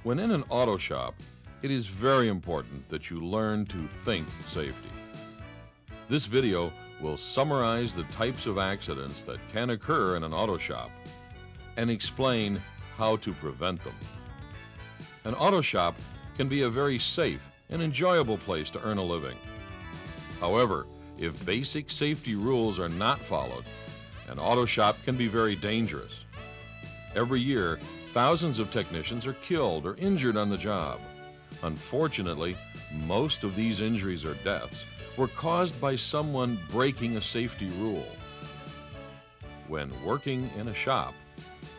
When in an auto shop, it is very important that you learn to think safety. This video will summarize the types of accidents that can occur in an auto shop and explain how to prevent them. An auto shop can be a very safe and enjoyable place to earn a living. However, if basic safety rules are not followed, an auto shop can be very dangerous. Every year, thousands of technicians are killed or injured on the job. Unfortunately, most of these injuries or deaths were caused by someone breaking a safety rule. When working in a shop,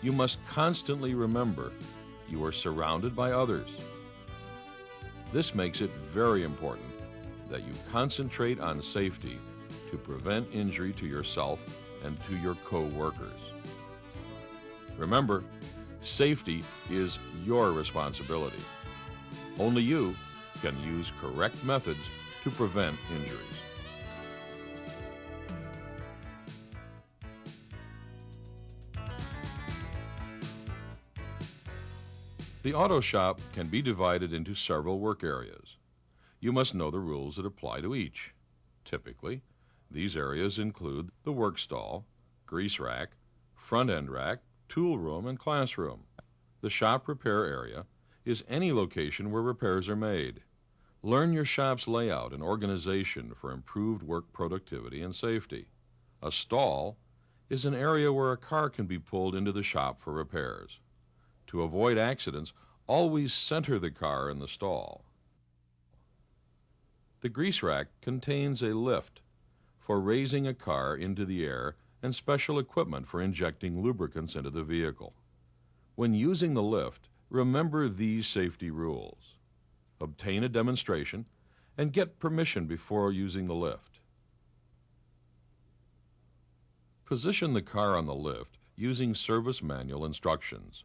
you must constantly remember you are surrounded by others. This makes it very important that you concentrate on safety to prevent injury to yourself and to your co-workers. Remember, safety is your responsibility. Only you can use correct methods to prevent injuries. The auto shop can be divided into several work areas. You must know the rules that apply to each. Typically, these areas include the work stall, grease rack, front end rack, tool room, and classroom. The shop repair area is any location where repairs are made. Learn your shop's layout and organization for improved work productivity and safety. A stall is an area where a car can be pulled into the shop for repairs. To avoid accidents, always center the car in the stall. The grease rack contains a lift for raising a car into the air and special equipment for injecting lubricants into the vehicle. When using the lift, remember these safety rules. Obtain a demonstration and get permission before using the lift. Position the car on the lift using service manual instructions.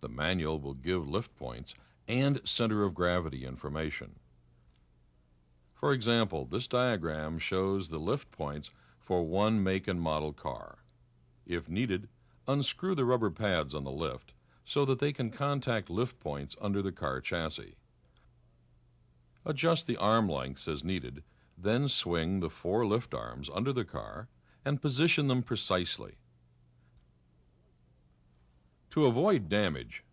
The manual will give lift points and center of gravity information. For example, this diagram shows the lift points for one make and model car. If needed, unscrew the rubber pads on the lift so that they can contact lift points under the car chassis. Adjust the arm lengths as needed, then swing the 4 lift arms under the car and position them precisely. To avoid damage,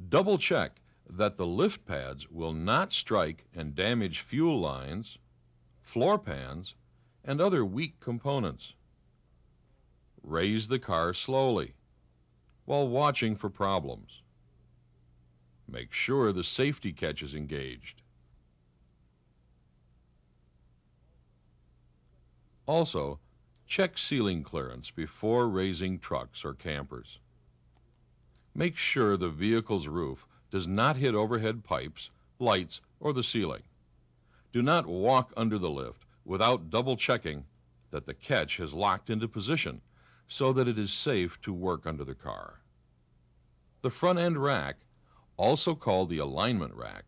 double check that the lift pads will not strike and damage fuel lines, floor pans, and other weak components. Raise the car slowly while watching for problems. Make sure the safety catch is engaged. Also, check ceiling clearance before raising trucks or campers. Make sure the vehicle's roof does not hit overhead pipes, lights, or the ceiling. Do not walk under the lift without double checking that the catch has locked into position so that it is safe to work under the car. The front end rack, also called the alignment rack,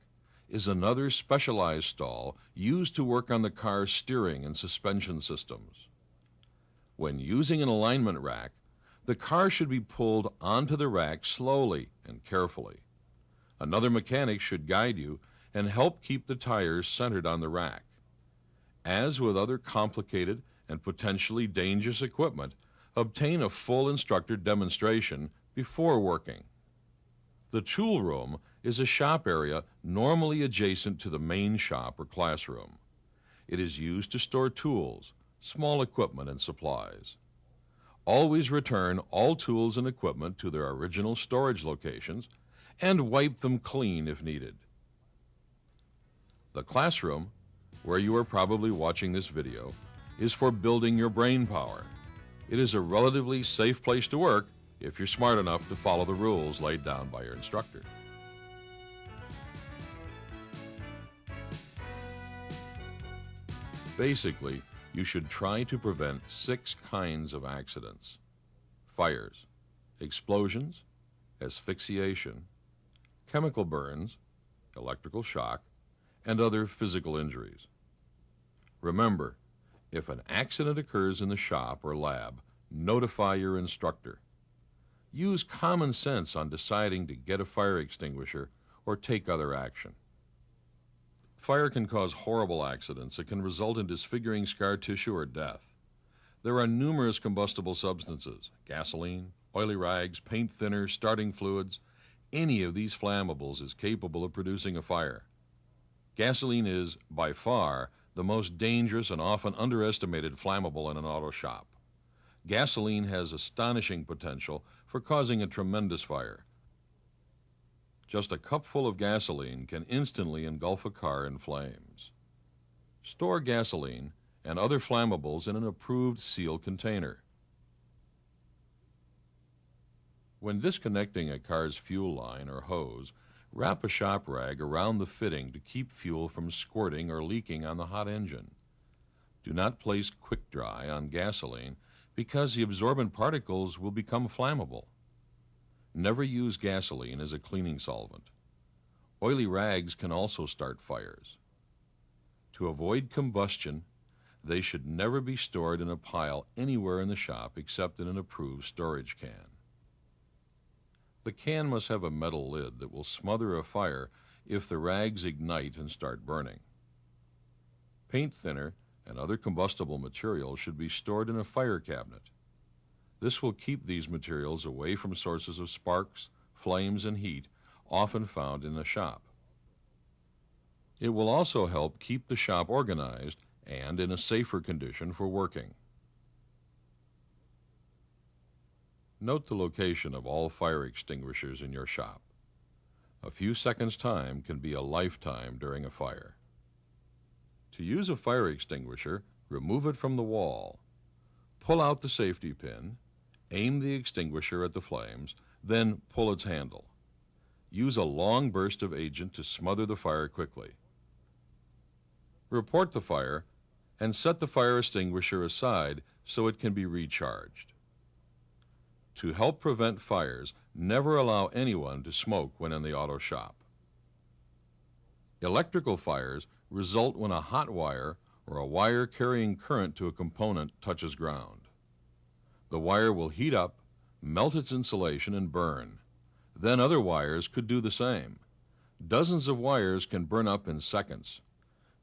is another specialized stall used to work on the car's steering and suspension systems. When using an alignment rack, the car should be pulled onto the rack slowly and carefully. Another mechanic should guide you and help keep the tires centered on the rack. As with other complicated and potentially dangerous equipment, obtain a full instructor demonstration before working. The tool room is a shop area normally adjacent to the main shop or classroom. It is used to store tools, small equipment, and supplies. Always return all tools and equipment to their original storage locations and wipe them clean if needed. The classroom, where you are probably watching this video, is for building your brain power. It is a relatively safe place to work if you're smart enough to follow the rules laid down by your instructor. Basically, you should try to prevent 6 kinds of accidents: fires, explosions, asphyxiation, chemical burns, electrical shock, and other physical injuries. Remember, if an accident occurs in the shop or lab, notify your instructor. Use common sense on deciding to get a fire extinguisher or take other action. Fire can cause horrible accidents that can result in disfiguring scar tissue or death. There are numerous combustible substances: gasoline, oily rags, paint thinner, starting fluids. Any of these flammables is capable of producing a fire. Gasoline is, by far, the most dangerous and often underestimated flammable in an auto shop. Gasoline has astonishing potential for causing a tremendous fire. Just a cupful of gasoline can instantly engulf a car in flames. Store gasoline and other flammables in an approved sealed container. When disconnecting a car's fuel line or hose, wrap a shop rag around the fitting to keep fuel from squirting or leaking on the hot engine. Do not place quick dry on gasoline because the absorbent particles will become flammable. Never use gasoline as a cleaning solvent. Oily rags can also start fires. To avoid combustion, they should never be stored in a pile anywhere in the shop except in an approved storage can. The can must have a metal lid that will smother a fire if the rags ignite and start burning. Paint thinner and other combustible materials should be stored in a fire cabinet. This will keep these materials away from sources of sparks, flames, and heat often found in the shop. It will also help keep the shop organized and in a safer condition for working. Note the location of all fire extinguishers in your shop. A few seconds' time can be a lifetime during a fire. To use a fire extinguisher, remove it from the wall. Pull out the safety pin, aim the extinguisher at the flames, then pull its handle. Use a long burst of agent to smother the fire quickly. Report the fire and set the fire extinguisher aside so it can be recharged. To help prevent fires, never allow anyone to smoke when in the auto shop. Electrical fires result when a hot wire or a wire carrying current to a component touches ground. The wire will heat up, melt its insulation, and burn. Then other wires could do the same. Dozens of wires can burn up in seconds.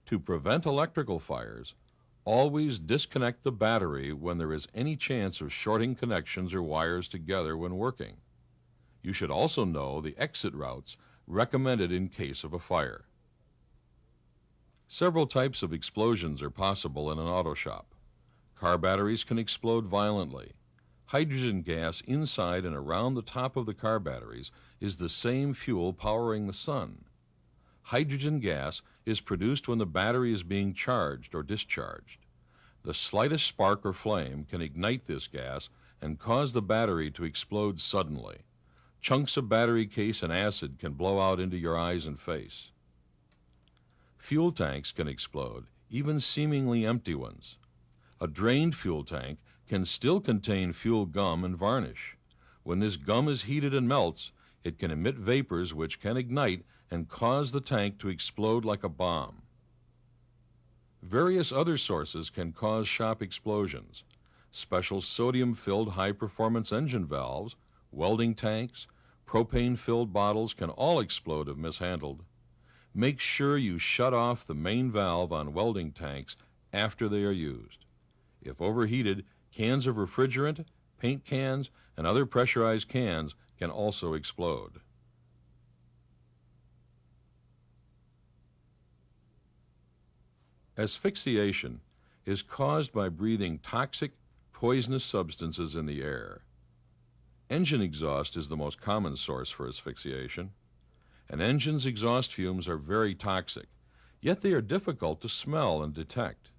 To prevent electrical fires, always disconnect the battery when there is any chance of shorting connections or wires together when working. You should also know the exit routes recommended in case of a fire. Several types of explosions are possible in an auto shop. Car batteries can explode violently. Hydrogen gas inside and around the top of the car batteries is the same fuel powering the sun. Hydrogen gas is produced when the battery is being charged or discharged. The slightest spark or flame can ignite this gas and cause the battery to explode suddenly. Chunks of battery case and acid can blow out into your eyes and face. Fuel tanks can explode, even seemingly empty ones. A drained fuel tank can still contain fuel gum and varnish. When this gum is heated and melts, it can emit vapors which can ignite and cause the tank to explode like a bomb. Various other sources can cause shop explosions. Special sodium-filled high-performance engine valves, welding tanks, propane-filled bottles can all explode if mishandled. Make sure you shut off the main valve on welding tanks after they are used. If overheated, cans of refrigerant, paint cans, and other pressurized cans can also explode. Asphyxiation is caused by breathing toxic, poisonous substances in the air. Engine exhaust is the most common source for asphyxiation. An engine's exhaust fumes are very toxic, yet they are difficult to smell and detect.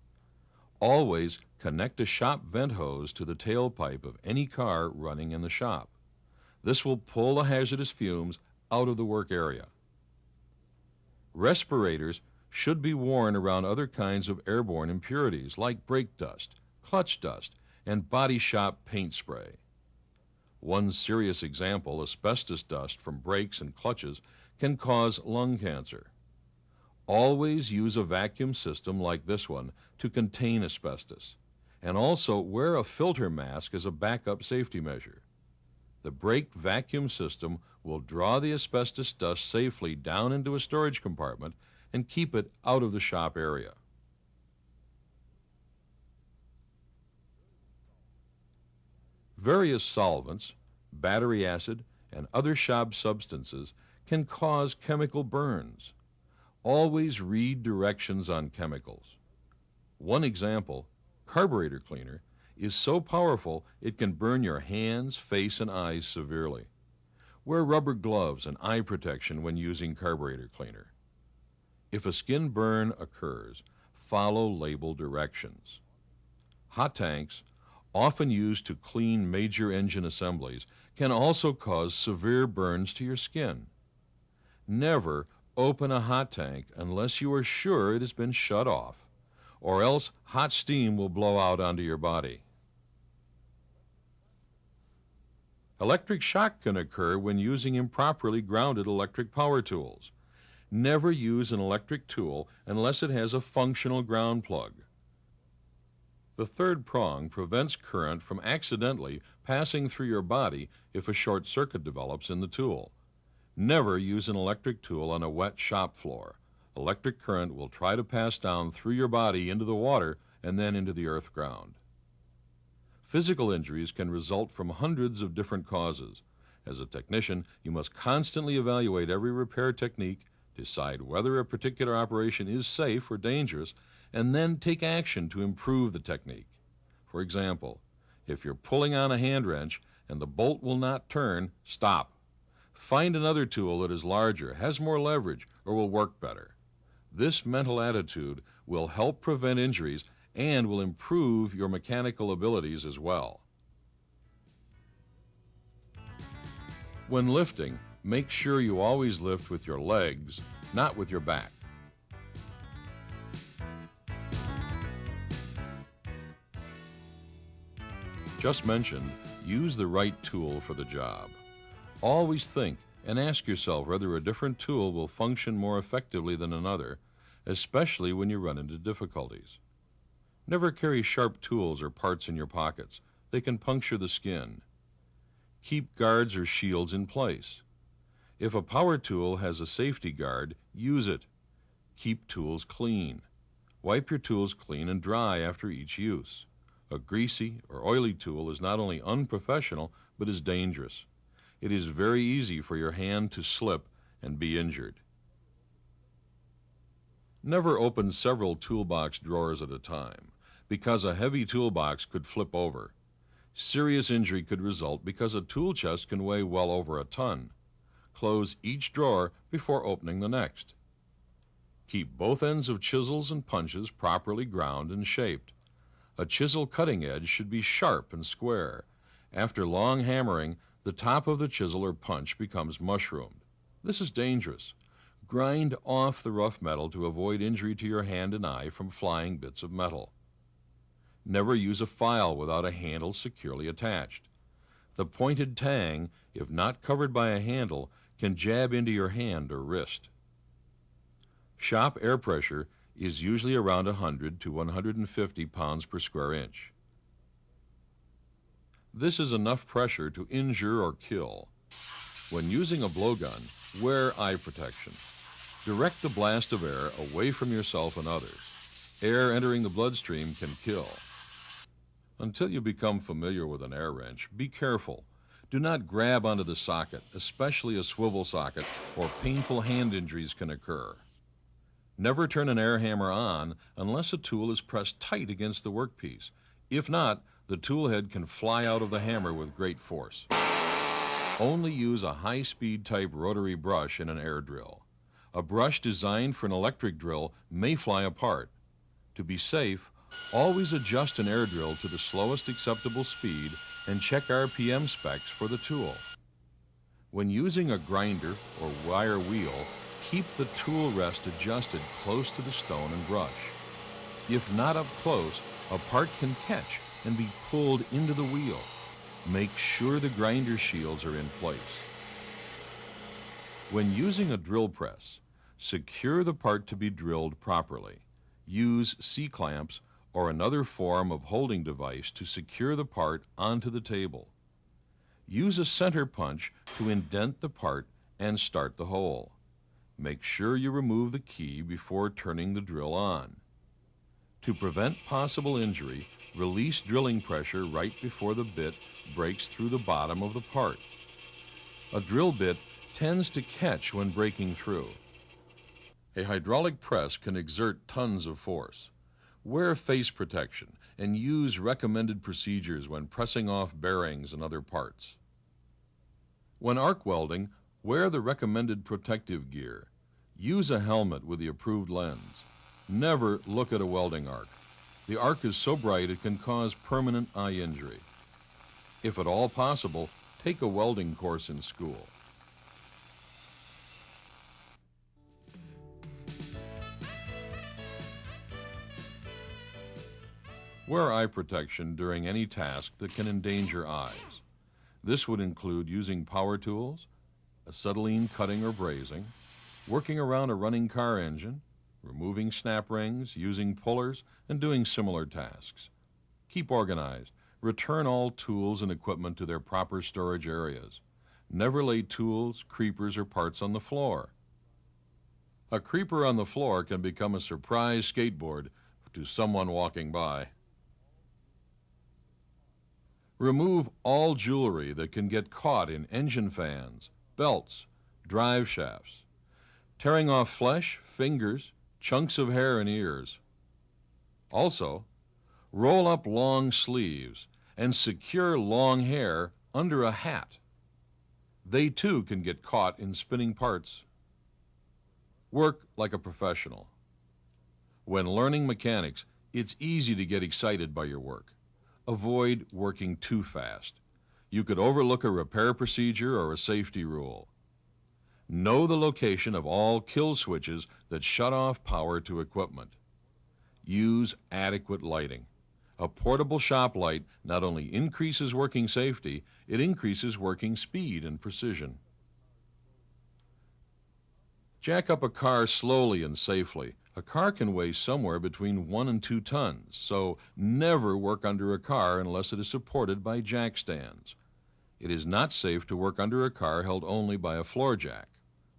Always connect a shop vent hose to the tailpipe of any car running in the shop. This will pull the hazardous fumes out of the work area. Respirators should be worn around other kinds of airborne impurities like brake dust, clutch dust, and body shop paint spray. One serious example, asbestos dust from brakes and clutches, can cause lung cancer. Always use a vacuum system like this one to contain asbestos, and also wear a filter mask as a backup safety measure. The brake vacuum system will draw the asbestos dust safely down into a storage compartment and keep it out of the shop area. Various solvents, battery acid, and other shop substances can cause chemical burns. Always read directions on chemicals. One example, carburetor cleaner, is so powerful it can burn your hands, face, and eyes severely. Wear rubber gloves and eye protection when using carburetor cleaner. If a skin burn occurs, follow label directions. Hot tanks, often used to clean major engine assemblies, can also cause severe burns to your skin. Never open a hot tank unless you are sure it has been shut off, or else hot steam will blow out onto your body. Electric shock can occur when using improperly grounded electric power tools. Never use an electric tool unless it has a functional ground plug. The third prong prevents current from accidentally passing through your body if a short circuit develops in the tool. Never use an electric tool on a wet shop floor. Electric current will try to pass down through your body into the water and then into the earth ground. Physical injuries can result from hundreds of different causes. As a technician, you must constantly evaluate every repair technique, decide whether a particular operation is safe or dangerous, and then take action to improve the technique. For example, if you're pulling on a hand wrench and the bolt will not turn, stop. Find another tool that is larger, has more leverage, or will work better. This mental attitude will help prevent injuries and will improve your mechanical abilities as well. When lifting, make sure you always lift with your legs, not with your back. Just mentioned, use the right tool for the job. Always think and ask yourself whether a different tool will function more effectively than another, especially when you run into difficulties. Never carry sharp tools or parts in your pockets. They can puncture the skin. Keep guards or shields in place. If a power tool has a safety guard, use it. Keep tools clean. Wipe your tools clean and dry after each use. A greasy or oily tool is not only unprofessional, but is dangerous. It is very easy for your hand to slip and be injured. Never open several toolbox drawers at a time, because a heavy toolbox could flip over. Serious injury could result because a tool chest can weigh well over a ton. Close each drawer before opening the next. Keep both ends of chisels and punches properly ground and shaped. A chisel cutting edge should be sharp and square. After long hammering, the top of the chisel or punch becomes mushroomed. This is dangerous. Grind off the rough metal to avoid injury to your hand and eye from flying bits of metal. Never use a file without a handle securely attached. The pointed tang, if not covered by a handle, can jab into your hand or wrist. Shop air pressure is usually around 100 to 150 pounds per square inch. This is enough pressure to injure or kill. When using a blowgun, wear eye protection. Direct the blast of air away from yourself and others. Air entering the bloodstream can kill. Until you become familiar with an air wrench, be careful. Do not grab onto the socket, especially a swivel socket, or painful hand injuries can occur. Never turn an air hammer on unless a tool is pressed tight against the workpiece. If not, the tool head can fly out of the hammer with great force. Only use a high-speed type rotary brush in an air drill. A brush designed for an electric drill may fly apart. To be safe, always adjust an air drill to the slowest acceptable speed and check RPM specs for the tool. When using a grinder or wire wheel, keep the tool rest adjusted close to the stone and brush. If not up close, a part can catch and be pulled into the wheel. Make sure the grinder shields are in place. When using a drill press, secure the part to be drilled properly. Use C-clamps or another form of holding device to secure the part onto the table. use a center punch to indent the part and start the hole. Make sure you remove the key before turning the drill on. To prevent possible injury, release drilling pressure right before the bit breaks through the bottom of the part. A drill bit tends to catch when breaking through. A hydraulic press can exert tons of force. Wear face protection and use recommended procedures when pressing off bearings and other parts. When arc welding, wear the recommended protective gear. Use a helmet with the approved lens. Never look at a welding arc. The arc is so bright it can cause permanent eye injury. If at all possible, take a welding course in school. Wear eye protection during any task that can endanger eyes. This would include using power tools, acetylene cutting or brazing, working around a running car engine, removing snap rings, using pullers, and doing similar tasks. Keep organized. Return all tools and equipment to their proper storage areas. Never lay tools, creepers, or parts on the floor. A creeper on the floor can become a surprise skateboard to someone walking by. Remove all jewelry that can get caught in engine fans, belts, drive shafts, tearing off flesh, fingers, chunks of hair and ears. Also, roll up long sleeves and secure long hair under a hat. They too can get caught in spinning parts. Work like a professional. When learning mechanics, it's easy to get excited by your work. Avoid working too fast. You could overlook a repair procedure or a safety rule. Know the location of all kill switches that shut off power to equipment. Use adequate lighting. A portable shop light not only increases working safety, it increases working speed and precision. Jack up a car slowly and safely. A car can weigh somewhere between 1 and 2 tons, so never work under a car unless it is supported by jack stands. It is not safe to work under a car held only by a floor jack.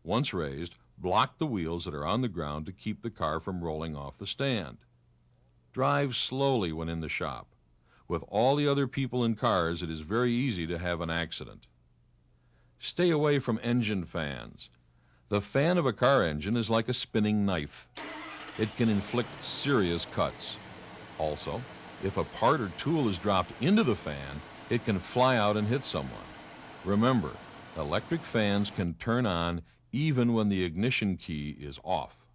Once raised, block the wheels that are on the ground to keep the car from rolling off the stand. Drive slowly when in the shop. With all the other people in cars, it is very easy to have an accident. Stay away from engine fans. The fan of a car engine is like a spinning knife. It can inflict serious cuts. Also, if a part or tool is dropped into the fan, it can fly out and hit someone. Remember, electric fans can turn on even when the ignition key is off.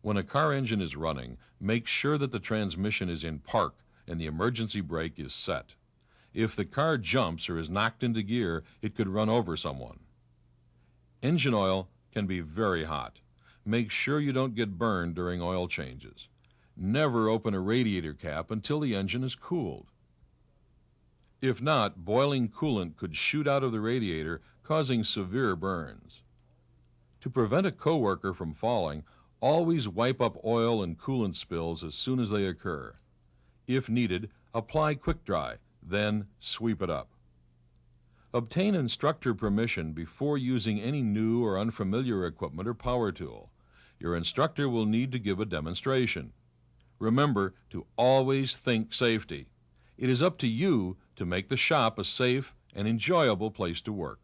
When a car engine is running, make sure that the transmission is in park and the emergency brake is set. If the car jumps or is knocked into gear, it could run over someone. Engine oil can be very hot. Make sure you don't get burned during oil changes. Never open a radiator cap until the engine is cooled. If not, boiling coolant could shoot out of the radiator, causing severe burns. To prevent a coworker from falling, always wipe up oil and coolant spills as soon as they occur. If needed, apply quick dry, then sweep it up. Obtain instructor permission before using any new or unfamiliar equipment or power tool. Your instructor will need to give a demonstration. Remember to always think safety. It is up to you to make the shop a safe and enjoyable place to work.